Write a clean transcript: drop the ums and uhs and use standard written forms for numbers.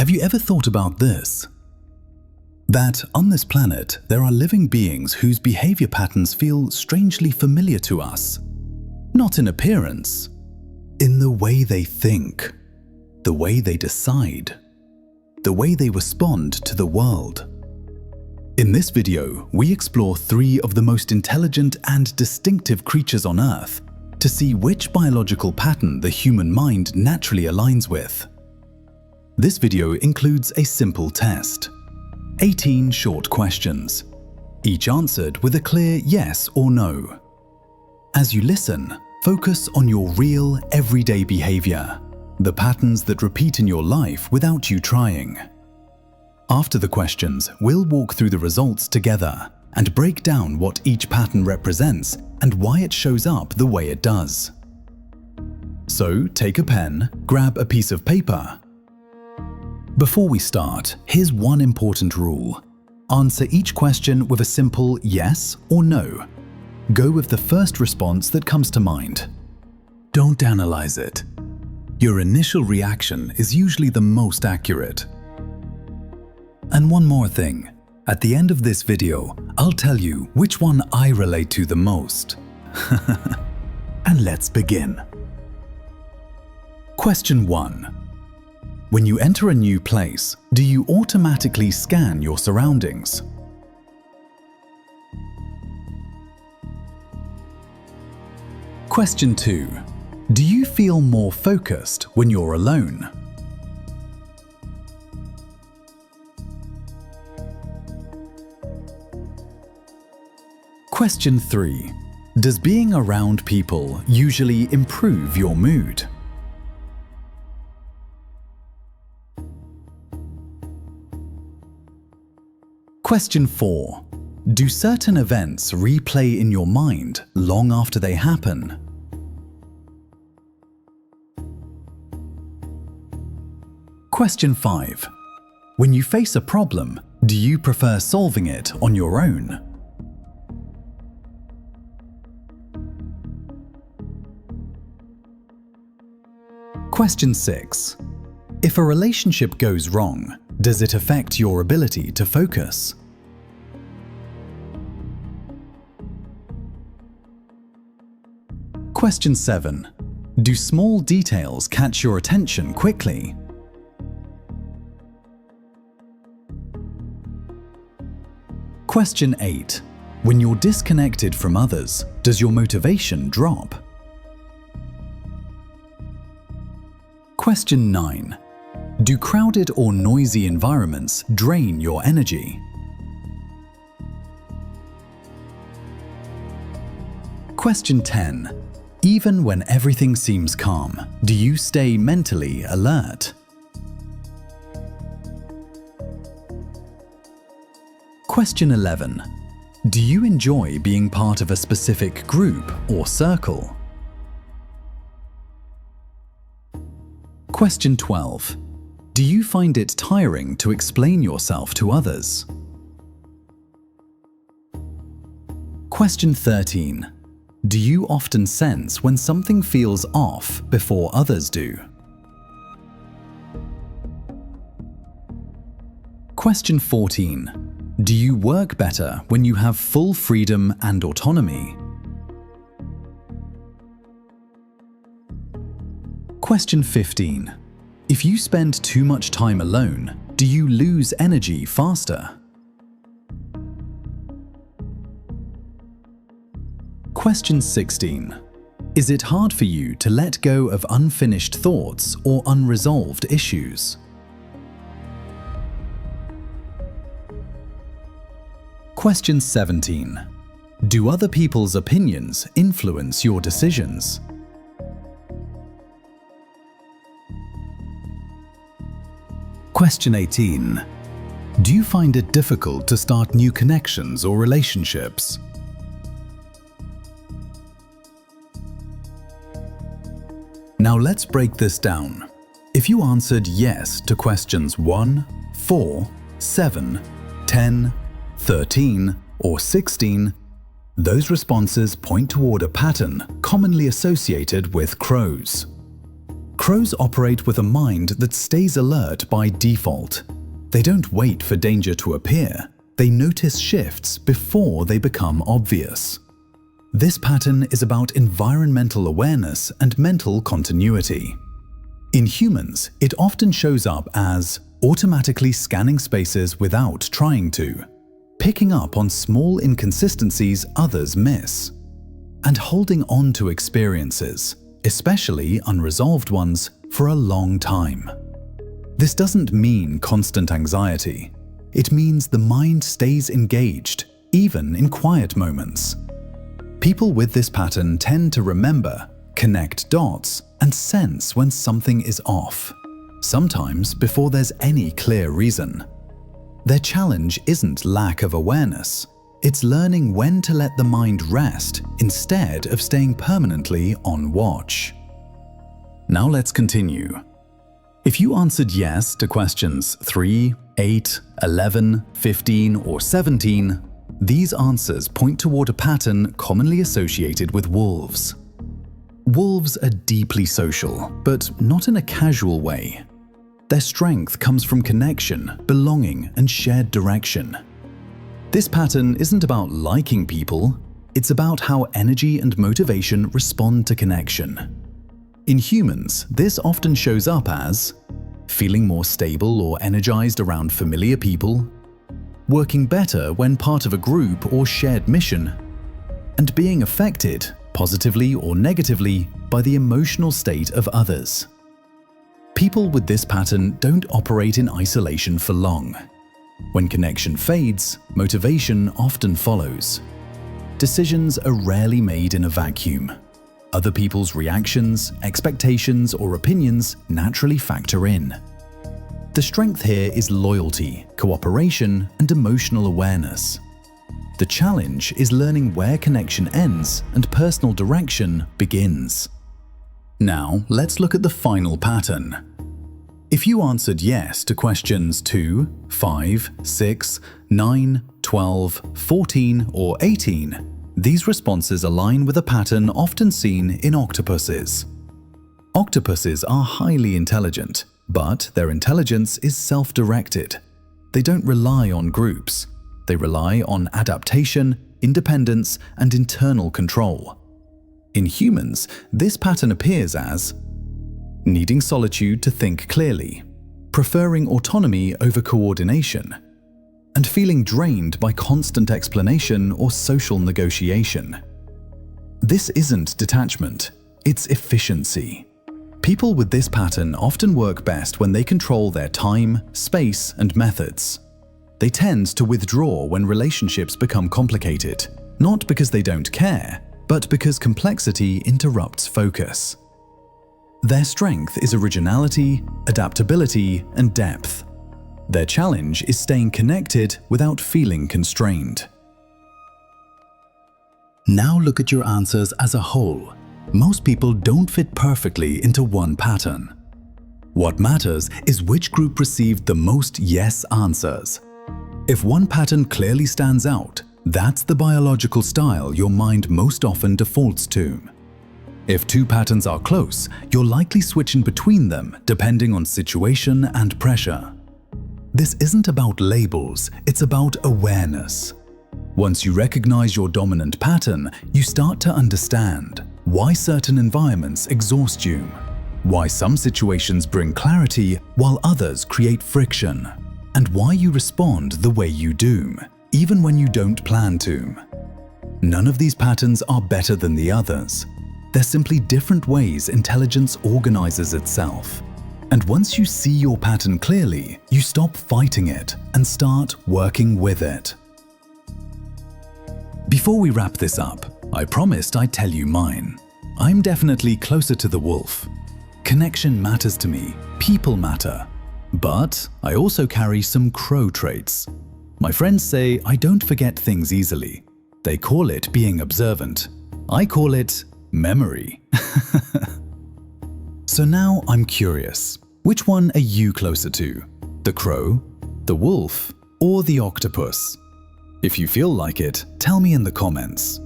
Have you ever thought about this? That on this planet, there are living beings whose behavior patterns feel strangely familiar to us. Not in appearance, in the way they think, the way they decide, the way they respond to the world. In this video, we explore 3 of the most intelligent and distinctive creatures on Earth to see which biological pattern the human mind naturally aligns with. This video includes a simple test. 18 short questions, each answered with a clear yes or no. As you listen, focus on your real, everyday behavior, the patterns that repeat in your life without you trying. After the questions, we'll walk through the results together and break down what each pattern represents and why it shows up the way it does. So, take a pen, grab a piece of paper. Before we start, here's one important rule. Answer each question with a simple yes or no. Go with the first response that comes to mind. Don't analyze it. Your initial reaction is usually the most accurate. And one more thing. At the end of this video, I'll tell you which one I relate to the most. And let's begin. Question 1. When you enter a new place, do you automatically scan your surroundings? Question 2. Do you feel more focused when you're alone? Question 3. Does being around people usually improve your mood? Question 4. Do certain events replay in your mind long after they happen? Question 5. When you face a problem, do you prefer solving it on your own? Question 6. If a relationship goes wrong, does it affect your ability to focus? Question 7. Do small details catch your attention quickly? Question 8. When you're disconnected from others, does your motivation drop? Question 9. Do crowded or noisy environments drain your energy? Question 10. Even when everything seems calm, do you stay mentally alert? Question 11. Do you enjoy being part of a specific group or circle? Question 12. Do you find it tiring to explain yourself to others? Question 13. Do you often sense when something feels off before others do? Question 14. Do you work better when you have full freedom and autonomy? Question 15. If you spend too much time alone, do you lose energy faster? Question 16. Is it hard for you to let go of unfinished thoughts or unresolved issues? Question 17. Do other people's opinions influence your decisions? Question 18. Do you find it difficult to start new connections or relationships? Now let's break this down. If you answered yes to questions 1, 4, 7, 10, 13, or 16, those responses point toward a pattern commonly associated with crows. Crows operate with a mind that stays alert by default. They don't wait for danger to appear. They notice shifts before they become obvious. This pattern is about environmental awareness and mental continuity. In humans, it often shows up as automatically scanning spaces without trying to, picking up on small inconsistencies others miss, and holding on to experiences, especially unresolved ones, for a long time. This doesn't mean constant anxiety. It means the mind stays engaged, even in quiet moments. People with this pattern tend to remember, connect dots, and sense when something is off, sometimes before there's any clear reason. Their challenge isn't lack of awareness. It's learning when to let the mind rest instead of staying permanently on watch. Now let's continue. If you answered yes to questions 3, 8, 11, 15, or 17, these answers point toward a pattern commonly associated with wolves. Wolves are deeply social, but not in a casual way. Their strength comes from connection, belonging, and shared direction. This pattern isn't about liking people, it's about how energy and motivation respond to connection. In humans, this often shows up as feeling more stable or energized around familiar people, working better when part of a group or shared mission, and being affected, positively or negatively, by the emotional state of others. People with this pattern don't operate in isolation for long. When connection fades, motivation often follows. Decisions are rarely made in a vacuum. Other people's reactions, expectations, or opinions naturally factor in. The strength here is loyalty, cooperation, and emotional awareness. The challenge is learning where connection ends and personal direction begins. Now, let's look at the final pattern. If you answered yes to questions 2, 5, 6, 9, 12, 14, or 18, these responses align with a pattern often seen in octopuses. Octopuses are highly intelligent, but their intelligence is self-directed. They don't rely on groups. They rely on adaptation, independence, and internal control. In humans, this pattern appears as needing solitude to think clearly, preferring autonomy over coordination, and feeling drained by constant explanation or social negotiation. This isn't detachment, it's efficiency. People with this pattern often work best when they control their time, space, and methods. They tend to withdraw when relationships become complicated, not because they don't care, but because complexity interrupts focus. Their strength is originality, adaptability, and depth. Their challenge is staying connected without feeling constrained. Now look at your answers as a whole. Most people don't fit perfectly into one pattern. What matters is which group received the most yes answers. If one pattern clearly stands out, that's the biological style your mind most often defaults to. If two patterns are close, you're likely switching between them depending on situation and pressure. This isn't about labels, it's about awareness. Once you recognize your dominant pattern, you start to understand why certain environments exhaust you, why some situations bring clarity while others create friction, and why you respond the way you do, even when you don't plan to. None of these patterns are better than the others. They're simply different ways intelligence organizes itself. And once you see your pattern clearly, you stop fighting it and start working with it. Before we wrap this up, I promised I'd tell you mine. I'm definitely closer to the wolf. Connection matters to me, people matter. But I also carry some crow traits. My friends say I don't forget things easily. They call it being observant. I call it memory. So now I'm curious, which one are you closer to? The crow, the wolf, or the octopus? If you feel like it, tell me in the comments.